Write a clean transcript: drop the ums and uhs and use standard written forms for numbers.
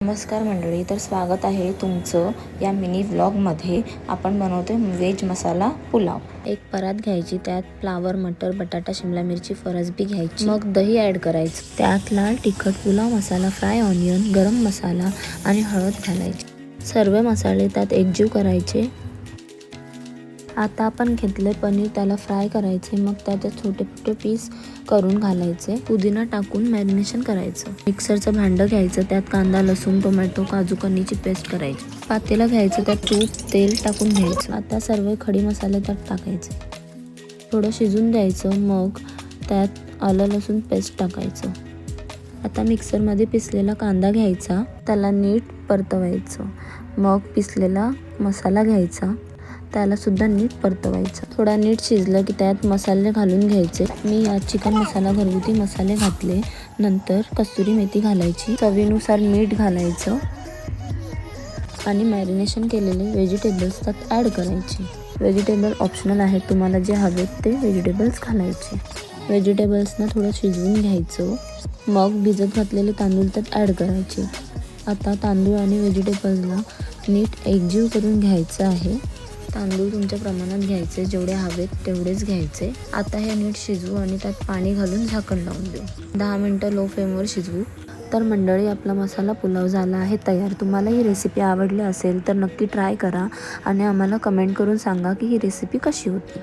नमस्कार मंडळी, तर स्वागत आहे तुमचं या मिनी व्लॉगमध्ये. आपण बनवतोय व्हेज मसाला पुलाव. एक परात घ्यायची, त्यात फ्लावर, मटर, बटाटा, शिमला मिरची, फरसबी घ्यायची. मग दही ॲड करायचं, त्यात लाल तिखट, पुलाव मसाला, फ्राय ऑनियन, गरम मसाला आणि हळद घालायची. सर्व मसाले त्यात एकजीव करायचे. आता आपण घेतले पनीर, त्याला फ्राय करायचे. मग त्यात छोटे छोटे पीस करून घालायचे. पुदिना टाकून मॅरिनेशन करायचं. मिक्सरचं भांडं घ्यायचं, त्यात कांदा, लसूण, टोमॅटो, काजू कनीची पेस्ट करायची. पातेलं घ्यायचं, त्यात तूप, तेल टाकून घ्यायचं. आता सर्व खडी मसाले त्यात टाकायचे, थोडं शिजून द्यायचं. मग त्यात आलं लसूण पेस्ट टाकायचं. आता मिक्सरमध्ये पिसलेला कांदा घ्यायचा, त्याला नीट परतवायचं. मग पिसलेला मसाला घ्यायचा, त्याला सुद्धा नीट परतवायचं. थोडा नीट शिजलं की त्यात मसाले घालून घ्यायचे. मी यात चिकन मसाला, घरगुती मसाले घातले. नंतर कस्तुरी मेथी घालायची, चवीनुसार मीठ घालायचं आणि मॅरिनेशन केलेले व्हेजिटेबल्स त्यात ॲड करायचे. व्हेजिटेबल ऑप्शनल आहेत, तुम्हाला जे हवेत ते व्हेजिटेबल्स घालायचे. व्हेजिटेबल्सना थोडं शिजवून घ्यायचं. मग भिजत घातलेले तांदूळ त्यात ॲड करायचे. आता तांदूळ आणि व्हेजिटेबल्सला नीट एकजीव करून घ्यायचं आहे. तांदूळ तुमच्या प्रमाणात घ्यायचे, जेवढे हवेत तेवढेच घ्यायचे. आता हे नीट शिजवू आणि त्यात पाणी घालून झाकण लावून देऊ. 10 मिनटं लो फ्लेमवर शिजवू. तर मंडळी, आपला मसाला पुलाव झाला आहे तयार. तुम्हाला ही रेसिपी आवडली असेल तर नक्की ट्राय करा आणि आम्हाला कमेंट करून सांगा की ही रेसिपी कशी होती.